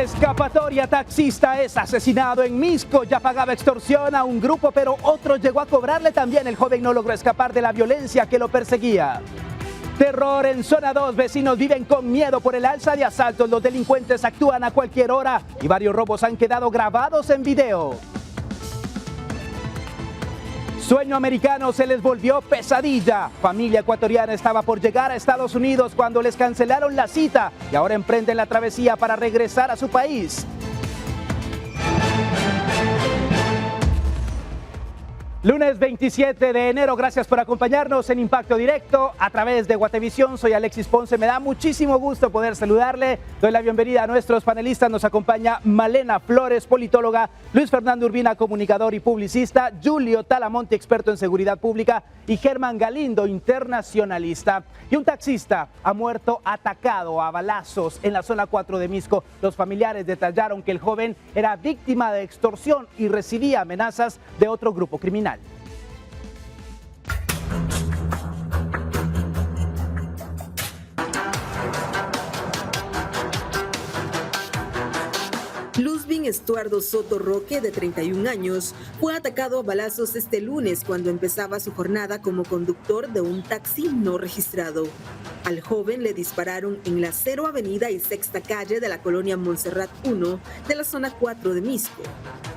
Escapatoria, taxista es asesinado en Misco. Ya pagaba extorsión a un grupo, pero otro llegó a cobrarle también. El joven no logró escapar de la violencia que lo perseguía. Terror en zona 2, vecinos viven con miedo por el alza de asaltos. Los delincuentes actúan a cualquier hora y varios robos han quedado grabados en video. Sueño americano se les volvió pesadilla. Familia ecuatoriana estaba por llegar a Estados Unidos cuando les cancelaron la cita y ahora emprenden la travesía para regresar a su país. Lunes 27 de enero, gracias por acompañarnos en Impacto Directo a través de Guatevisión. Soy Alexis Ponce, me da muchísimo gusto poder saludarle. Doy la bienvenida a nuestros panelistas. Nos acompaña Malena Flores, politóloga, Luis Fernando Urbina, comunicador y publicista, Julio Talamonte, experto en seguridad pública, y Germán Galindo, internacionalista. Y un taxista ha muerto atacado a balazos en la zona 4 de Misco. Los familiares detallaron que el joven era víctima de extorsión y recibía amenazas de otro grupo criminal. Luzvin Estuardo Soto Roque, de 31 años, fue atacado a balazos este lunes cuando empezaba su jornada como conductor de un taxi no registrado. Al joven le dispararon en la 0 Avenida y 6ª Calle de la colonia Montserrat 1 de la zona 4 de Misco.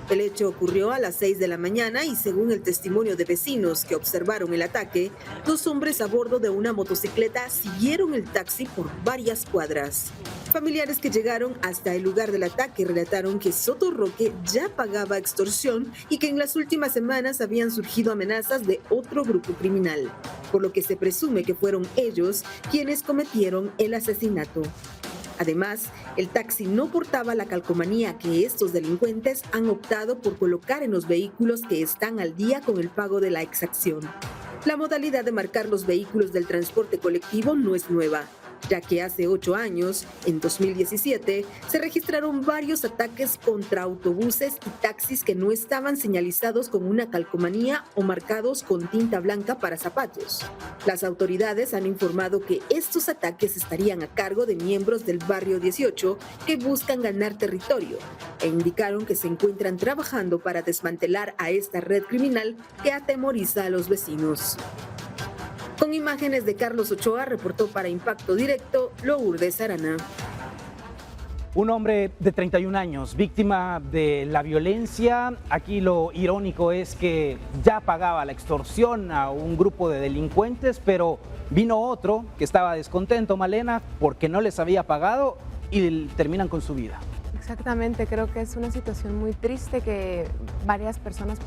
El hecho ocurrió a las 6 de la mañana y según el testimonio de vecinos que observaron el ataque, dos hombres a bordo de una motocicleta siguieron el taxi por varias cuadras. Familiares que llegaron hasta el lugar del ataque relataron que Soto Roque ya pagaba extorsión y que en las últimas semanas habían surgido amenazas de otro grupo criminal, por lo que se presume que fueron ellos quienes cometieron el asesinato. Además, el taxi no portaba la calcomanía que estos delincuentes han optado por colocar en los vehículos que están al día con el pago de la exacción. La modalidad de marcar los vehículos del transporte colectivo no es nueva, ya que hace 8 años, en 2017, se registraron varios ataques contra autobuses y taxis que no estaban señalizados con una calcomanía o marcados con tinta blanca para zapatos. Las autoridades han informado que estos ataques estarían a cargo de miembros del barrio 18 que buscan ganar territorio e indicaron que se encuentran trabajando para desmantelar a esta red criminal que atemoriza a los vecinos. Con imágenes de Carlos Ochoa, reportó para Impacto Directo, Lourdes Arana. Un hombre de 31 años, víctima de la violencia. Aquí lo irónico es que ya pagaba la extorsión a un grupo de delincuentes, pero vino otro que estaba descontento, Malena, porque no les había pagado y terminan con su vida. Exactamente, creo que es una situación muy triste que varias personas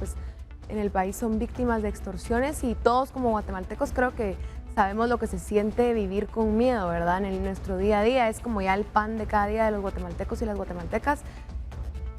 en el país son víctimas de extorsiones y todos como guatemaltecos creo que sabemos lo que se siente vivir con miedo, ¿verdad? En nuestro día a día es como ya el pan de cada día de los guatemaltecos y las guatemaltecas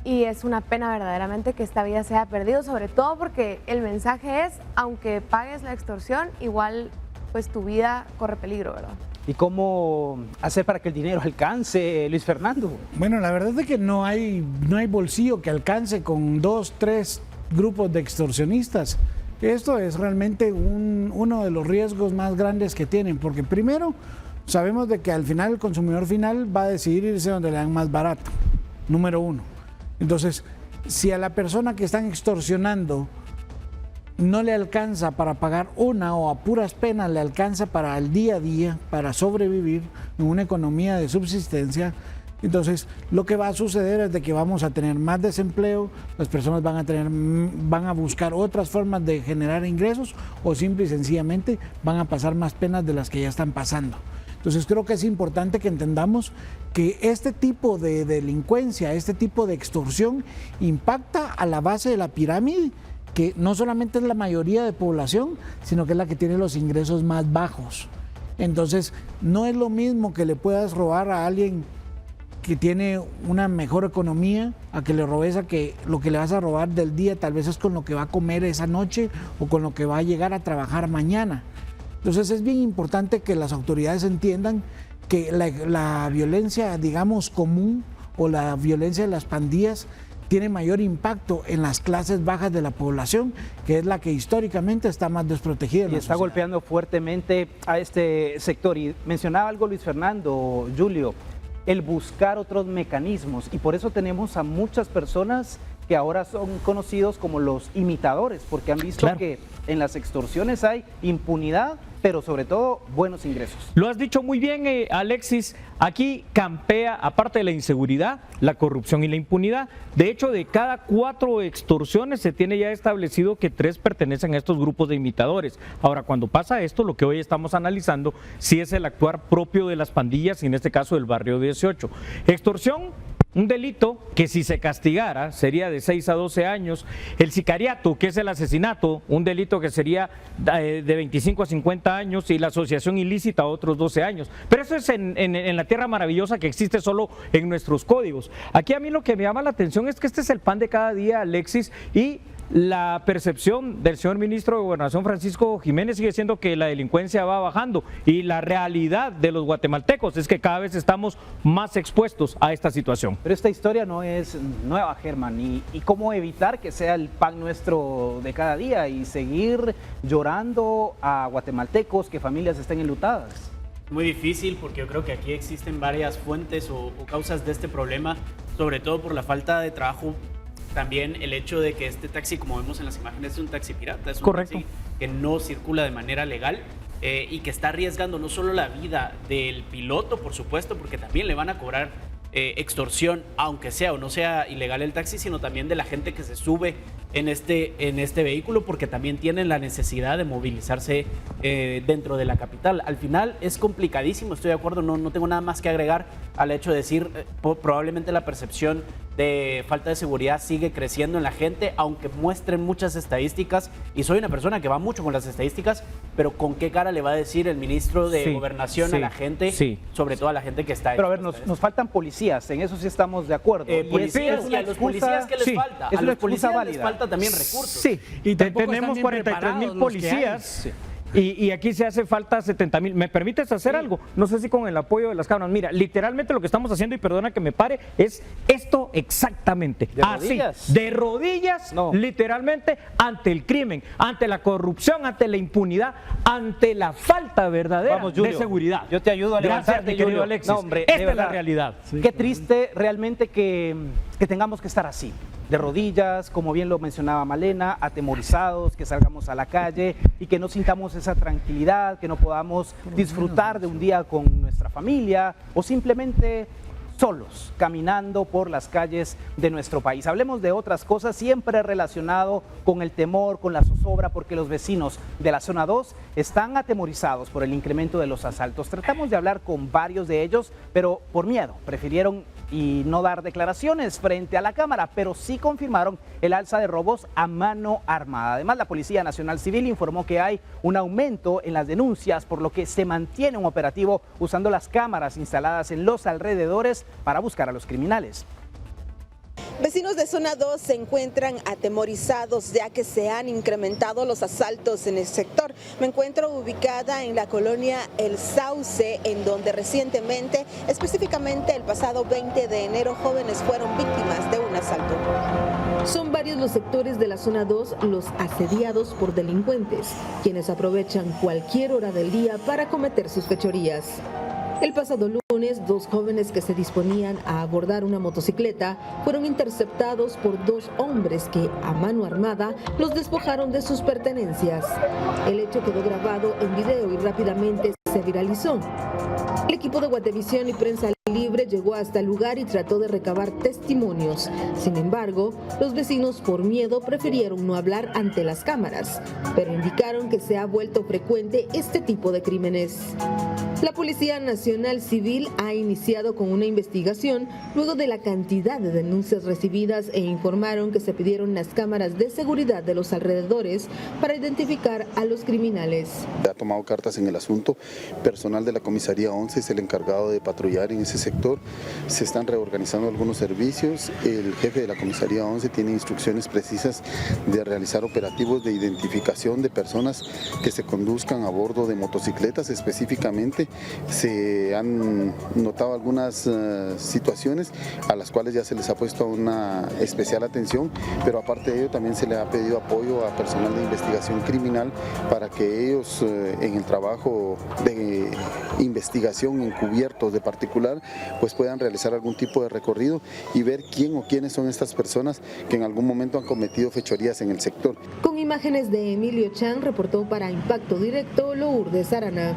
y es una pena verdaderamente que esta vida se haya perdido, sobre todo porque el mensaje es, aunque pagues la extorsión, igual pues tu vida corre peligro, ¿verdad? ¿Y cómo hacer para que el dinero alcance, Luis Fernando? Bueno, la verdad es que no hay bolsillo que alcance con 2, 3 grupos de extorsionistas. Esto es realmente uno de los riesgos más grandes que tienen, porque primero sabemos de que al final el consumidor final va a decidir irse donde le dan más barato, número 1. Entonces, si a la persona que están extorsionando no le alcanza para pagar una o a puras penas le alcanza para el día a día, para sobrevivir en una economía de subsistencia, entonces lo que va a suceder es de que vamos a tener más desempleo, las personas van a buscar otras formas de generar ingresos o simple y sencillamente van a pasar más penas de las que ya están pasando. Entonces creo que es importante que entendamos que este tipo de delincuencia, este tipo de extorsión impacta a la base de la pirámide, que no solamente es la mayoría de población, sino que es la que tiene los ingresos más bajos. Entonces no es lo mismo que le puedas robar a alguien que tiene una mejor economía a que le robes a que lo que le vas a robar del día tal vez es con lo que va a comer esa noche o con lo que va a llegar a trabajar mañana. Entonces es bien importante que las autoridades entiendan que la violencia, digamos, común o la violencia de las pandillas tiene mayor impacto en las clases bajas de la población, que es la que históricamente está más desprotegida. Y está golpeando fuertemente a este sector. Y mencionaba algo Luis Fernando, Julio, el buscar otros mecanismos, y por eso tenemos a muchas personas que ahora son conocidos como los imitadores, porque han visto que en las extorsiones hay impunidad, pero sobre todo buenos ingresos. Lo has dicho muy bien, Alexis. Aquí campea, aparte de la inseguridad, la corrupción y la impunidad. De hecho, de cada 4 extorsiones se tiene ya establecido que 3 pertenecen a estos grupos de imitadores. Ahora, cuando pasa esto, lo que hoy estamos analizando, sí es el actuar propio de las pandillas, y en este caso del barrio 18. Extorsión, un delito que si se castigara sería de 6 a 12 años. El sicariato, que es el asesinato, un delito que sería de 25 a 50 años, y la asociación ilícita otros 12 años. Pero eso es en la tierra maravillosa que existe solo en nuestros códigos. Aquí a mí lo que me llama la atención es que este es el pan de cada día, Alexis, y la percepción del señor ministro de Gobernación, Francisco Jiménez, sigue siendo que la delincuencia va bajando, y la realidad de los guatemaltecos es que cada vez estamos más expuestos a esta situación. Pero esta historia no es nueva, Germán, y cómo evitar que sea el pan nuestro de cada día y seguir llorando a guatemaltecos, que familias estén enlutadas. Muy difícil, porque yo creo que aquí existen varias fuentes o causas de este problema, sobre todo por la falta de trabajo. También el hecho de que este taxi, como vemos en las imágenes, es un taxi pirata, es un taxi que no circula de manera legal, y que está arriesgando no solo la vida del piloto, por supuesto, porque también le van a cobrar extorsión, aunque sea o no sea ilegal el taxi, sino también de la gente que se sube en este vehículo, porque también tienen la necesidad de movilizarse dentro de la capital. Al final es complicadísimo, estoy de acuerdo, no tengo nada más que agregar al hecho de decir, probablemente la percepción de falta de seguridad sigue creciendo en la gente, aunque muestren muchas estadísticas, y soy una persona que va mucho con las estadísticas, pero ¿con qué cara le va a decir el ministro de Gobernación a la gente, sobre todo a la gente que está... Pero a ver, nos faltan policías, en eso sí estamos de acuerdo. Policías, y a los policías, ¿qué les falta? Es a los policías les falta también recursos. Sí, y tenemos 43,000 policías. Y aquí se hace falta 70,000. ¿Me permites hacer algo? No sé si con el apoyo de las cámaras. Mira, literalmente lo que estamos haciendo, y perdona que me pare, es esto exactamente. ¿De rodillas? Así, de rodillas, literalmente, ante el crimen, ante la corrupción, ante la impunidad, ante la falta verdadera de seguridad. Yo te ayudo a levantarte, Gracias, mi querido Alexis. No, hombre, esta es la realidad. Qué triste realmente que tengamos que estar así, de rodillas, como bien lo mencionaba Malena, atemorizados, que salgamos a la calle y que no sintamos esa tranquilidad, que no podamos disfrutar de un día con nuestra familia o simplemente solos, caminando por las calles de nuestro país. Hablemos de otras cosas, siempre relacionado con el temor, con la zozobra, porque los vecinos de la zona 2 están atemorizados por el incremento de los asaltos. Tratamos de hablar con varios de ellos, pero por miedo prefirieron y no dar declaraciones frente a la cámara, pero sí confirmaron el alza de robos a mano armada. Además, la Policía Nacional Civil informó que hay un aumento en las denuncias, por lo que se mantiene un operativo usando las cámaras instaladas en los alrededores para buscar a los criminales. Vecinos de zona 2 se encuentran atemorizados ya que se han incrementado los asaltos en el sector. Me encuentro ubicada en la colonia El Sauce, en donde recientemente, específicamente el pasado 20 de enero, jóvenes fueron víctimas de un asalto. Son varios los sectores de la zona 2 los asediados por delincuentes, quienes aprovechan cualquier hora del día para cometer sus fechorías. El pasado lunes, 2 jóvenes que se disponían a abordar una motocicleta fueron interceptados por 2 hombres que, a mano armada, los despojaron de sus pertenencias. El hecho quedó grabado en video y rápidamente se viralizó. El equipo de Guatevisión y Prensa Libre llegó hasta el lugar y trató de recabar testimonios. Sin embargo, los vecinos por miedo prefirieron no hablar ante las cámaras, pero indicaron que se ha vuelto frecuente este tipo de crímenes. La Policía Nacional Civil ha iniciado con una investigación luego de la cantidad de denuncias recibidas e informaron que se pidieron las cámaras de seguridad de los alrededores para identificar a los criminales. Ha tomado cartas en el asunto. Personal de la Comisaría 11 es el encargado de patrullar en ese sector. Se están reorganizando algunos servicios. El jefe de la Comisaría 11 tiene instrucciones precisas de realizar operativos de identificación de personas que se conduzcan a bordo de motocicletas. Específicamente se han notado algunas situaciones a las cuales ya se les ha puesto una especial atención, pero aparte de ello también se le ha pedido apoyo a personal de investigación criminal para que ellos en el trabajo de investigación encubiertos de particular pues puedan realizar algún tipo de recorrido y ver quién o quiénes son estas personas que en algún momento han cometido fechorías en el sector. Con imágenes de Emilio Chan, reportó para Impacto Directo Lourdes Arana.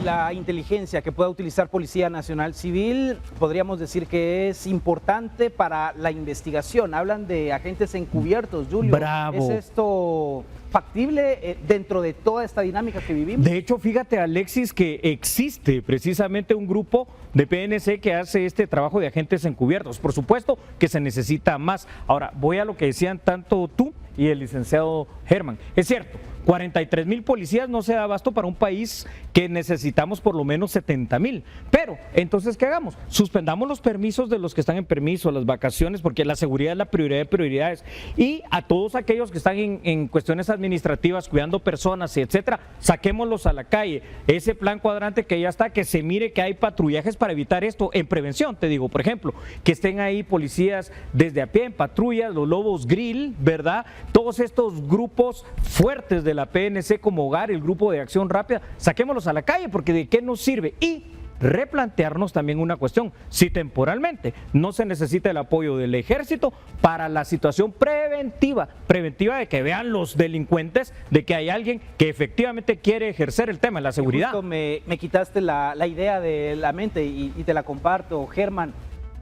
La inteligencia que pueda utilizar Policía Nacional Civil, podríamos decir que es importante para la investigación. Hablan de agentes encubiertos, Julio. Bravo. ¿Es esto factible dentro de toda esta dinámica que vivimos? De hecho, fíjate, Alexis, que existe precisamente un grupo de PNC que hace este trabajo de agentes encubiertos. Por supuesto que se necesita más. Ahora, voy a lo que decían tanto tú y el licenciado Germán. Es cierto, 43,000 policías no se da abasto para un país que necesitamos por lo menos 70,000. Pero, entonces, ¿qué hagamos? Suspendamos los permisos de los que están en permiso, las vacaciones, porque la seguridad es la prioridad de prioridades. Y a todos aquellos que están en cuestiones administrativas, cuidando personas, etcétera, saquémoslos a la calle. Ese plan cuadrante que ya está, que se mire que hay patrullajes para evitar esto en prevención, te digo, por ejemplo, que estén ahí policías desde a pie en patrullas, los lobos grill, ¿verdad? Todos estos grupos fuertes de la PNC como Hogar, el grupo de acción rápida, saquémoslos a la calle, porque ¿de qué nos sirve? Y replantearnos también una cuestión, si temporalmente no se necesita el apoyo del ejército para la situación preventiva de que vean los delincuentes de que hay alguien que efectivamente quiere ejercer el tema de la seguridad. Justo me quitaste la idea de la mente y te la comparto, Germán.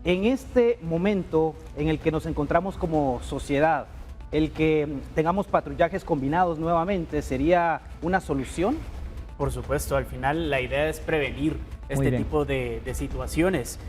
En este momento en el que nos encontramos como sociedad, el que tengamos patrullajes combinados nuevamente, ¿sería una solución? Por supuesto, al final la idea es prevenir este tipo de situaciones.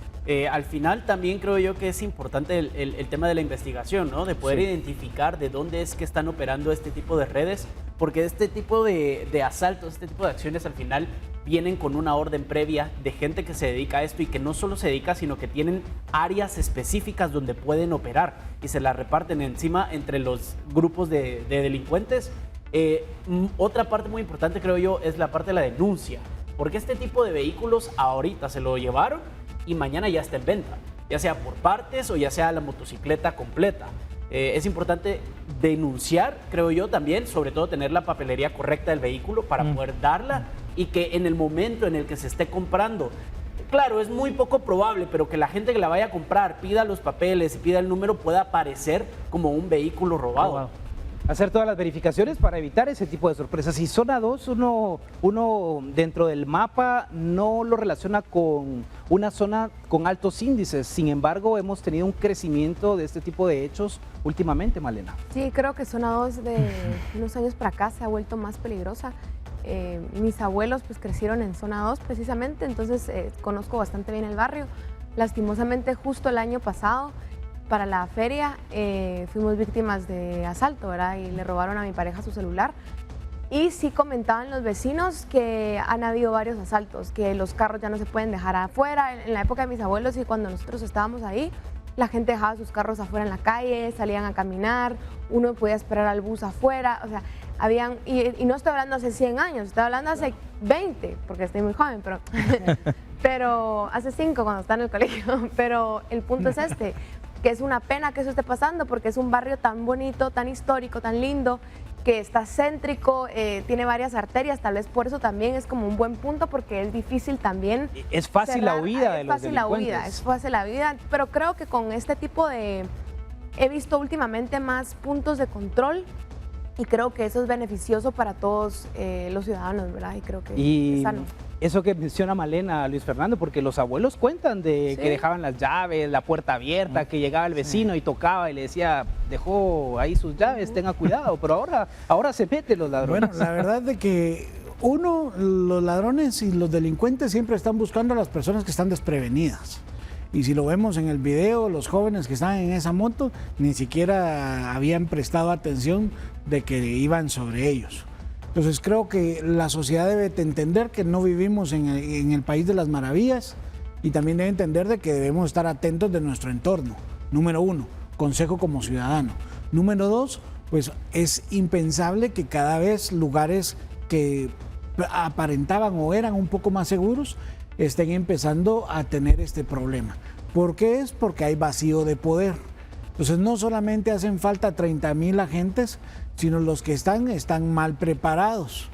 Al final también creo yo que es importante el tema de la investigación, ¿no? De poder identificar de dónde es que están operando este tipo de redes, porque este tipo de asaltos, este tipo de acciones al final vienen con una orden previa de gente que se dedica a esto y que no solo se dedica, sino que tienen áreas específicas donde pueden operar y se las reparten encima entre los grupos de delincuentes. Otra parte muy importante, creo yo, es la parte de la denuncia, porque este tipo de vehículos ahorita se lo llevaron y mañana ya está en venta, ya sea por partes o ya sea la motocicleta completa. Es importante denunciar, creo yo también, sobre todo tener la papelería correcta del vehículo para poder darla y que en el momento en el que se esté comprando, claro, es muy poco probable, pero que la gente que la vaya a comprar pida los papeles y pida el número, pueda aparecer como un vehículo robado. Hacer todas las verificaciones para evitar ese tipo de sorpresas. Y zona 2, uno dentro del mapa no lo relaciona con una zona con altos índices. Sin embargo, hemos tenido un crecimiento de este tipo de hechos últimamente, Malena. Sí, creo que zona 2 de unos años para acá se ha vuelto más peligrosa. Mis abuelos pues crecieron en zona 2 precisamente, entonces conozco bastante bien el barrio. Lastimosamente, justo el año pasado, para la feria, fuimos víctimas de asalto, ¿verdad? Y le robaron a mi pareja su celular. Y sí comentaban los vecinos que han habido varios asaltos, que los carros ya no se pueden dejar afuera. En la época de mis abuelos y cuando nosotros estábamos ahí, la gente dejaba sus carros afuera en la calle, salían a caminar, uno podía esperar al bus afuera, o sea, habían, y no estoy hablando hace 100 años, estoy hablando hace 20, porque estoy muy joven, pero hace 5 cuando estaba en el colegio. Pero el punto es este, que es una pena que eso esté pasando, porque es un barrio tan bonito, tan histórico, tan lindo, que está céntrico, tiene varias arterias, tal vez por eso también es como un buen punto, porque es difícil también. Es fácil la huida de los delincuentes. Es fácil la huida, pero creo que con este tipo de... He visto últimamente más puntos de control y creo que eso es beneficioso para todos los ciudadanos, ¿verdad? Y creo que es sano. Eso que menciona Malena, Luis Fernando, porque los abuelos cuentan de que dejaban las llaves, la puerta abierta, que llegaba el vecino y tocaba y le decía, dejó ahí sus llaves, tenga cuidado, pero ahora se meten los ladrones. Bueno, la verdad de que los ladrones y los delincuentes siempre están buscando a las personas que están desprevenidas. Y si lo vemos en el video, los jóvenes que estaban en esa moto ni siquiera habían prestado atención de que iban sobre ellos. Entonces creo que la sociedad debe entender que no vivimos en el país de las maravillas y también debe entender de que debemos estar atentos de nuestro entorno. Número 1, consejo como ciudadano. Número 2, pues es impensable que cada vez lugares que aparentaban o eran un poco más seguros estén empezando a tener este problema. ¿Por qué es? Porque hay vacío de poder. Entonces no solamente hacen falta 30,000 agentes, sino los que están mal preparados.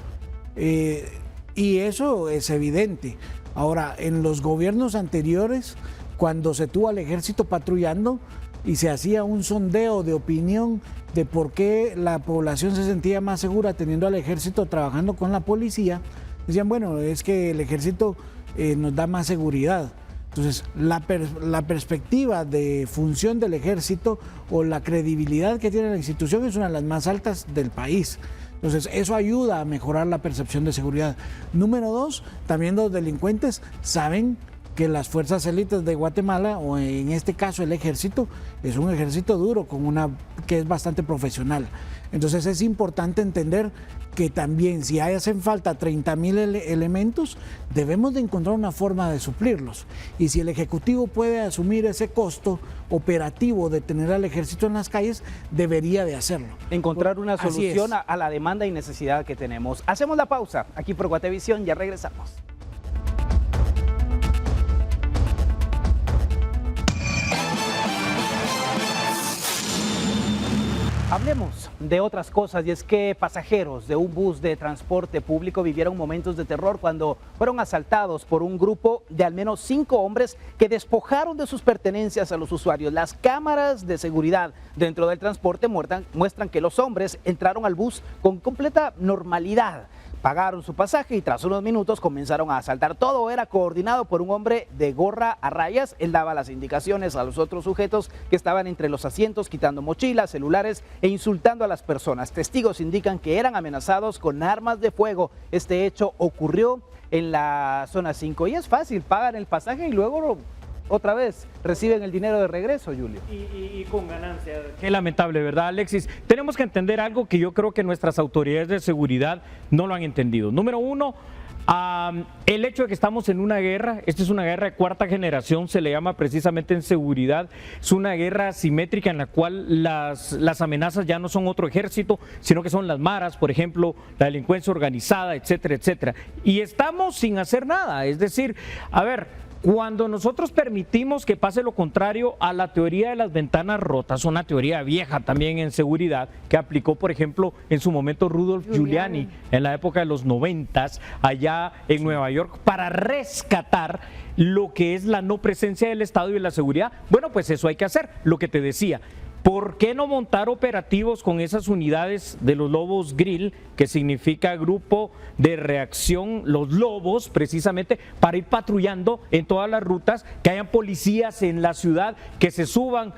Y eso es evidente. Ahora, en los gobiernos anteriores, cuando se tuvo al ejército patrullando y se hacía un sondeo de opinión de por qué la población se sentía más segura teniendo al ejército trabajando con la policía, decían, bueno, es que el ejército nos da más seguridad. Entonces, la perspectiva de función del ejército o la credibilidad que tiene la institución es una de las más altas del país. Entonces, eso ayuda a mejorar la percepción de seguridad. Número 2, también los delincuentes saben que las fuerzas élites de Guatemala, o en este caso el ejército, es un ejército duro, que es bastante profesional. Entonces es importante entender que también si hacen falta 30,000 elementos, debemos de encontrar una forma de suplirlos. Y si el Ejecutivo puede asumir ese costo operativo de tener al ejército en las calles, debería de hacerlo. Encontrar una solución a la demanda y necesidad que tenemos. Hacemos la pausa aquí por Guatevisión, ya regresamos. Hablemos de otras cosas, y es que pasajeros de un bus de transporte público vivieron momentos de terror cuando fueron asaltados por un grupo de al menos 5 hombres que despojaron de sus pertenencias a los usuarios. Las cámaras de seguridad dentro del transporte muestran que los hombres entraron al bus con completa normalidad. Pagaron su pasaje y tras unos minutos comenzaron a asaltar. Todo era coordinado por un hombre de gorra a rayas. Él daba las indicaciones a los otros sujetos que estaban entre los asientos, quitando mochilas, celulares e insultando a las personas. Testigos indican que eran amenazados con armas de fuego. Este hecho ocurrió en la zona 5 y es fácil, pagan el pasaje y luego otra vez reciben el dinero de regreso, Julio. Y con ganancia. Qué lamentable, ¿verdad, Alexis? Tenemos que entender algo que yo creo que nuestras autoridades de seguridad no lo han entendido. Número 1, el hecho de que estamos en una guerra, esta es una guerra de 4ª generación, se le llama precisamente en seguridad, es una guerra asimétrica en la cual las amenazas ya no son otro ejército, sino que son las maras, por ejemplo, la delincuencia organizada, etcétera, etcétera. Y estamos sin hacer nada, es decir, a ver, cuando nosotros permitimos que pase lo contrario a la teoría de las ventanas rotas, una teoría vieja también en seguridad que aplicó, por ejemplo, en su momento Rudolf Giuliani en la época de los 90s allá en Nueva York para rescatar lo que es la no presencia del Estado y de la seguridad, bueno, pues eso hay que hacer, lo que te decía. ¿Por qué no montar operativos con esas unidades de los Lobos Grill, que significa Grupo de Reacción, los Lobos, precisamente, para ir patrullando en todas las rutas, que hayan policías en la ciudad, que se suban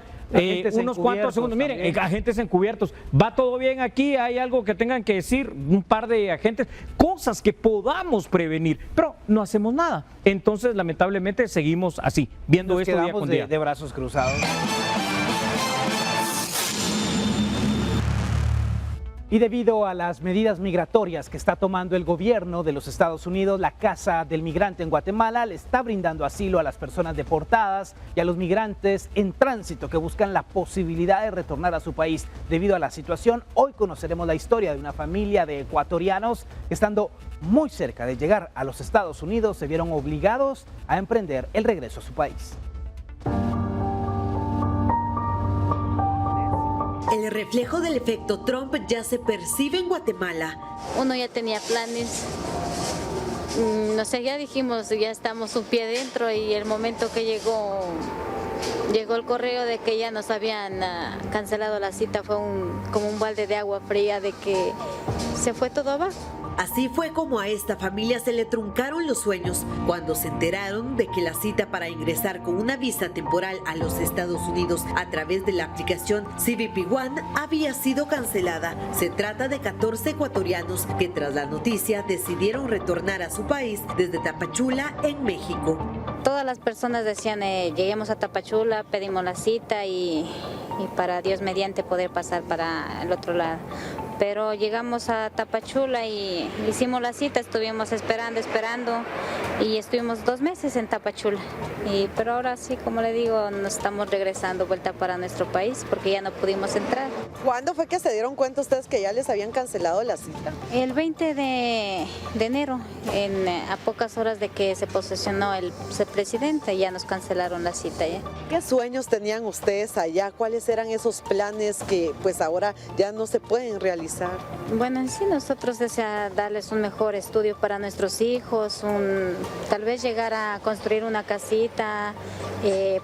unos cuantos segundos? Miren, agentes encubiertos, ¿va todo bien aquí? ¿Hay algo que tengan que decir? Un par de agentes, cosas que podamos prevenir, pero no hacemos nada. Entonces, lamentablemente, seguimos así, viendo esto día con día. De brazos cruzados. Y debido a las medidas migratorias que está tomando el gobierno de los Estados Unidos, la Casa del Migrante en Guatemala le está brindando asilo a las personas deportadas y a los migrantes en tránsito que buscan la posibilidad de retornar a su país. Debido a la situación, hoy conoceremos la historia de una familia de ecuatorianos que, estando muy cerca de llegar a los Estados Unidos, se vieron obligados a emprender el regreso a su país. El reflejo del efecto Trump ya se percibe en Guatemala. Uno ya tenía planes, no sé, ya dijimos, ya estamos un pie dentro, y el momento que llegó el correo de que ya nos habían cancelado la cita fue como un balde de agua fría, de que se fue todo abajo. Así fue como a esta familia se le truncaron los sueños cuando se enteraron de que la cita para ingresar con una visa temporal a los Estados Unidos a través de la aplicación CBP One había sido cancelada. Se trata de 14 ecuatorianos que tras la noticia decidieron retornar a su país desde Tapachula, en México. Todas las personas decían, lleguemos a Tapachula, pedimos la cita y para Dios mediante poder pasar para el otro lado. Pero llegamos a Tapachula y hicimos la cita, estuvimos esperando y estuvimos 2 meses en Tapachula. Pero ahora sí, como le digo, nos estamos regresando vuelta para nuestro país porque ya no pudimos entrar. ¿Cuándo fue que se dieron cuenta ustedes que ya les habían cancelado la cita? El 20 de enero, a pocas horas de que se posesionó el presidente, ya nos cancelaron la cita. ¿Ya? ¿Qué sueños tenían ustedes allá? ¿Cuáles eran esos planes que pues ahora ya no se pueden realizar? Bueno, en sí nosotros deseamos darles un mejor estudio para nuestros hijos, tal vez llegar a construir una casita, en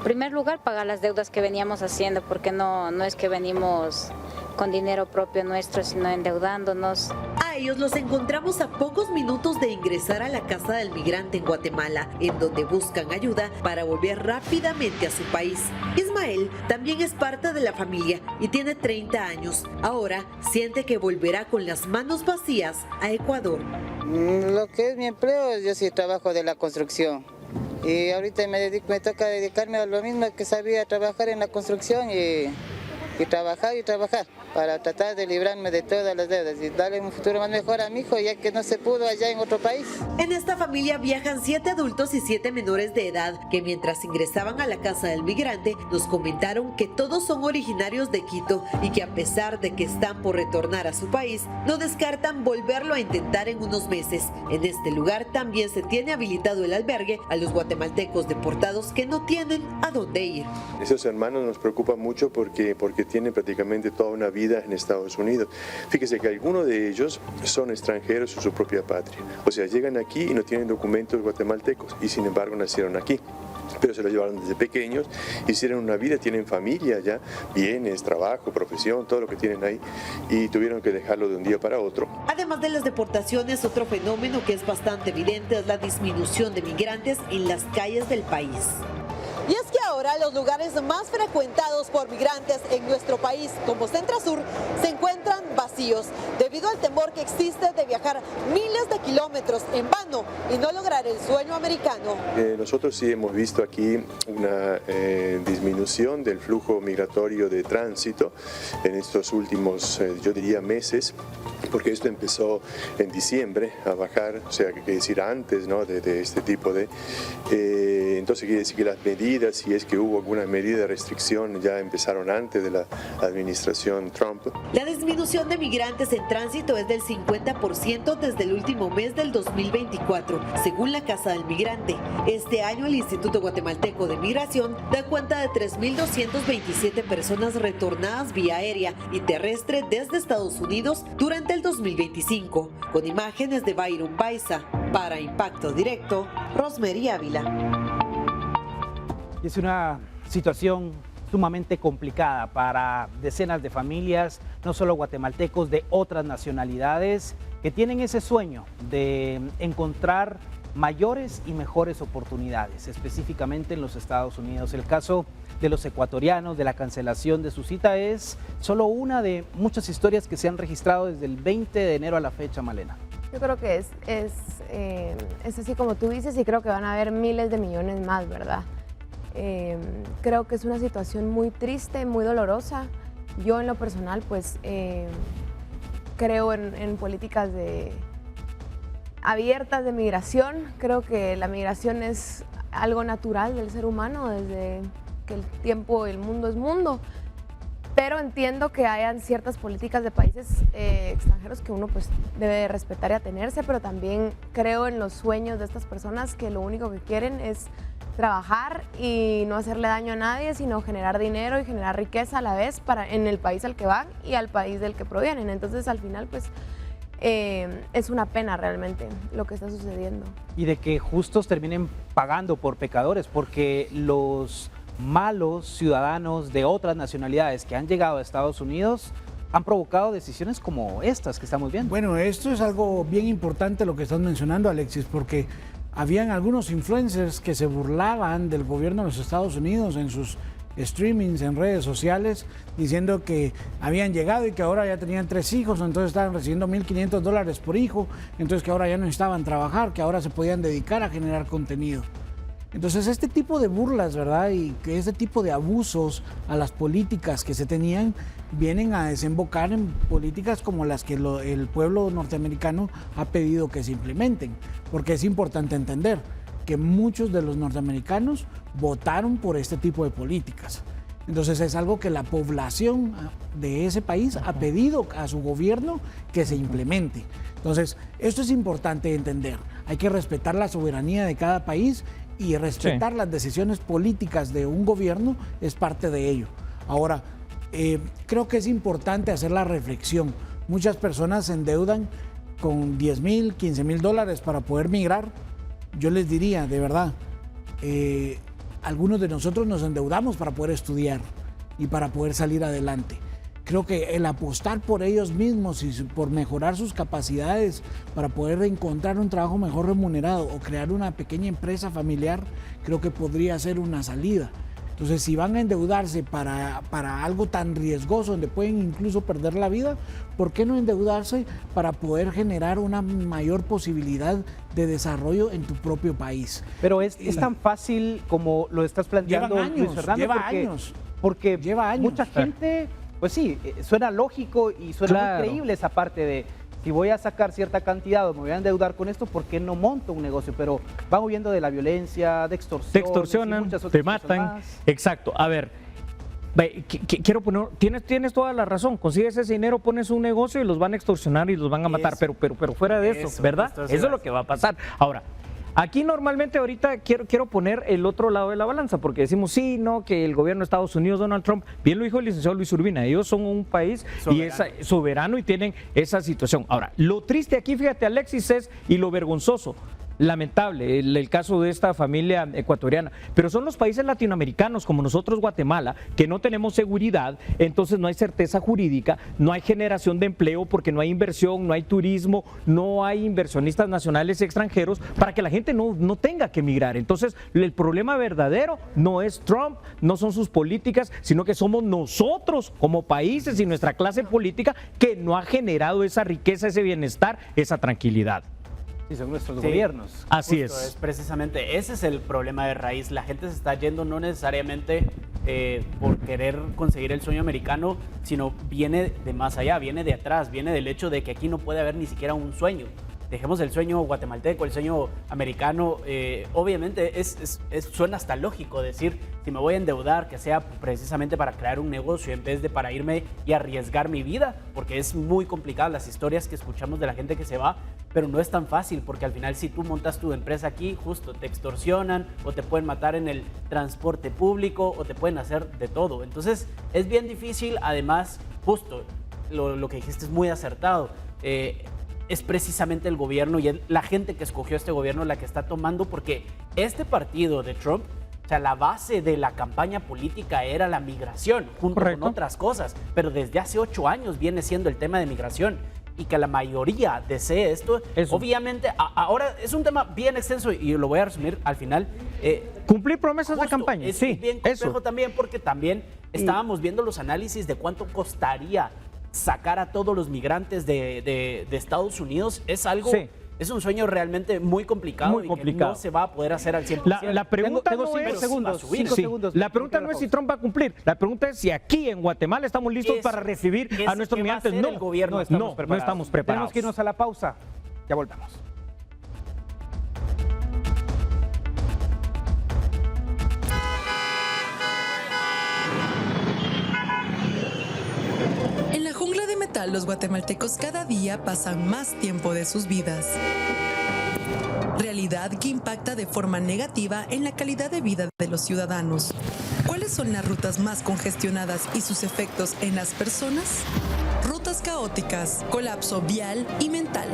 primer lugar pagar las deudas que veníamos haciendo, porque no es que venimos con dinero propio nuestro, sino endeudándonos. A ellos los encontramos a pocos minutos de ingresar a la Casa del Migrante en Guatemala, en donde buscan ayuda para volver rápidamente a su país. Ismael también es parte de la familia y tiene 30 años. Ahora siente que volverá con las manos vacías a Ecuador. Lo que es mi empleo, yo sí trabajo de la construcción. Y ahorita me toca dedicarme a lo mismo que sabía, trabajar en la construcción y trabajar para tratar de librarme de todas las deudas y darle un futuro más mejor a mi hijo, ya que no se pudo allá en otro país. En esta familia viajan 7 adultos y 7 menores de edad que mientras ingresaban a la Casa del Migrante nos comentaron que todos son originarios de Quito y que a pesar de que están por retornar a su país, no descartan volverlo a intentar en unos meses. En este lugar también se tiene habilitado el albergue a los guatemaltecos deportados que no tienen a dónde ir. Esos hermanos nos preocupan mucho porque tienen prácticamente toda una vida en Estados Unidos. Fíjese que algunos de ellos son extranjeros en su propia patria. O sea, llegan aquí y no tienen documentos guatemaltecos y sin embargo nacieron aquí. Pero se lo llevaron desde pequeños, hicieron una vida, tienen familia ya, bienes, trabajo, profesión, todo lo que tienen ahí y tuvieron que dejarlo de un día para otro. Además de las deportaciones, otro fenómeno que es bastante evidente es la disminución de migrantes en las calles del país. Y es que ahora los lugares más frecuentados por migrantes en nuestro país, como Centrasur, se encuentran vacíos debido al temor que existe de viajar miles de kilómetros en vano y no lograr el sueño americano. Nosotros sí hemos visto aquí una disminución del flujo migratorio de tránsito en estos últimos, yo diría, meses, porque esto empezó en diciembre a bajar, o sea, que quiere decir antes, ¿no?, de este tipo de... entonces quiere decir que las medidas, si es que hubo alguna medida de restricción, ya empezaron antes de la administración Trump. La disminución de migrantes en tránsito es del 50% desde el último mes del 2024, según la Casa del Migrante. Este año el Instituto Guatemalteco de Migración da cuenta de 3.227 personas retornadas vía aérea y terrestre desde Estados Unidos durante el 2025. Con imágenes de Byron Baiza, para Impacto Directo, Rosemary Ávila. Es una situación sumamente complicada para decenas de familias, no solo guatemaltecos, de otras nacionalidades que tienen ese sueño de encontrar mayores y mejores oportunidades, específicamente en los Estados Unidos. El caso de los ecuatorianos, de la cancelación de su cita, es solo una de muchas historias que se han registrado desde el 20 de enero a la fecha, Malena. Yo creo que es así como tú dices, y creo que van a haber miles de millones más, ¿verdad? Creo que es una situación muy triste, muy dolorosa. Yo en lo personal pues creo en políticas abiertas de migración. Creo que la migración es algo natural del ser humano desde que el mundo es mundo. Pero entiendo que hayan ciertas políticas de países extranjeros que uno pues debe respetar y atenerse, pero también creo en los sueños de estas personas que lo único que quieren es trabajar y no hacerle daño a nadie, sino generar dinero y generar riqueza a la vez en el país al que van y al país del que provienen. Entonces al final pues es una pena realmente lo que está sucediendo. Y de que justos terminen pagando por pecadores, porque los malos ciudadanos de otras nacionalidades que han llegado a Estados Unidos han provocado decisiones como estas que estamos viendo. Bueno, esto es algo bien importante lo que estás mencionando, Alexis, porque habían algunos influencers que se burlaban del gobierno de los Estados Unidos en sus streamings en redes sociales, diciendo que habían llegado y que ahora ya tenían 3 hijos, entonces estaban recibiendo $1,500 por hijo, entonces que ahora ya no necesitaban trabajar, que ahora se podían dedicar a generar contenido. Entonces este tipo de burlas, ¿verdad? Y que este tipo de abusos a las políticas que se tenían vienen a desembocar en políticas como las que el pueblo norteamericano ha pedido que se implementen, porque es importante entender que muchos de los norteamericanos votaron por este tipo de políticas. Entonces es algo que la población de ese país ha pedido a su gobierno que se implemente. Entonces, esto es importante entender. Hay que respetar la soberanía de cada país y respetar las decisiones políticas de un gobierno es parte de ello. Ahora, creo que es importante hacer la reflexión. Muchas personas se endeudan con 10 mil, 15 mil dólares para poder migrar. Yo les diría, de verdad, algunos de nosotros nos endeudamos para poder estudiar y para poder salir adelante. Creo que el apostar por ellos mismos y por mejorar sus capacidades para poder encontrar un trabajo mejor remunerado o crear una pequeña empresa familiar, creo que podría ser una salida. Entonces, si van a endeudarse para algo tan riesgoso, donde pueden incluso perder la vida, ¿por qué no endeudarse para poder generar una mayor posibilidad de desarrollo en tu propio país? Pero es tan fácil como lo estás planteando, Luis Fernando. Porque lleva años. Mucha gente, pues sí, suena lógico y suena muy creíble esa parte de si voy a sacar cierta cantidad o me voy a endeudar con esto, ¿por qué no monto un negocio? Pero van huyendo de la violencia, de extorsión. Te extorsionan, te matan. Exacto. A ver, quiero poner, tienes toda la razón. Consigues ese dinero, pones un negocio y los van a extorsionar y los van a matar. Pero fuera de eso, ¿verdad? Eso es lo que va a pasar. Ahora, aquí normalmente ahorita quiero poner el otro lado de la balanza, porque decimos sí, no, que el gobierno de Estados Unidos, Donald Trump, bien lo dijo el licenciado Luis Urbina, ellos son un país soberano y tienen esa situación. Ahora, lo triste aquí, fíjate, Alexis, y lo vergonzoso, lamentable, el caso de esta familia ecuatoriana, pero son los países latinoamericanos como nosotros, Guatemala, que no tenemos seguridad, entonces no hay certeza jurídica, no hay generación de empleo porque no hay inversión, no hay turismo, no hay inversionistas nacionales y extranjeros para que la gente no tenga que emigrar. Entonces, el problema verdadero no es Trump, no son sus políticas, sino que somos nosotros como países y nuestra clase política que no ha generado esa riqueza, ese bienestar, esa tranquilidad. Sí, son nuestros gobiernos. Así Justo, es precisamente, ese es el problema de raíz. La gente se está yendo no necesariamente por querer conseguir el sueño americano, sino viene de más allá, viene de atrás, viene del hecho de que aquí no puede haber ni siquiera un sueño. Dejemos el sueño guatemalteco, el sueño americano. Obviamente suena hasta lógico decir, si me voy a endeudar, que sea precisamente para crear un negocio en vez de para irme y arriesgar mi vida, porque es muy complicado las historias que escuchamos de la gente que se va, pero no es tan fácil, porque al final si tú montas tu empresa aquí, justo te extorsionan o te pueden matar en el transporte público o te pueden hacer de todo. Entonces es bien difícil, además, justo lo que dijiste es muy acertado. Es precisamente el gobierno y la gente que escogió este gobierno la que está tomando, porque este partido de Trump, o sea, la base de la campaña política era la migración, junto con otras cosas, pero desde hace 8 años viene siendo el tema de migración y que la mayoría desee esto. Obviamente, ahora es un tema bien extenso y lo voy a resumir al final. Cumplir promesas de campaña. Es bien complejo también, porque también estábamos viendo los análisis de cuánto costaría sacar a todos los migrantes de Estados Unidos. Es algo, es un sueño realmente muy complicado, que no se va a poder hacer al 100%. La pregunta tengo no 5 es, segundos, 5 segundos. La pregunta no es si Trump va a cumplir, la pregunta es si aquí en Guatemala estamos listos para recibir a nuestros migrantes. No, el gobierno no estamos preparados. Tenemos que irnos a la pausa. Ya volvemos. En la jungla de metal, los guatemaltecos cada día pasan más tiempo de sus vidas. Realidad que impacta de forma negativa en la calidad de vida de los ciudadanos. ¿Cuáles son las rutas más congestionadas y sus efectos en las personas? Rutas caóticas, colapso vial y mental.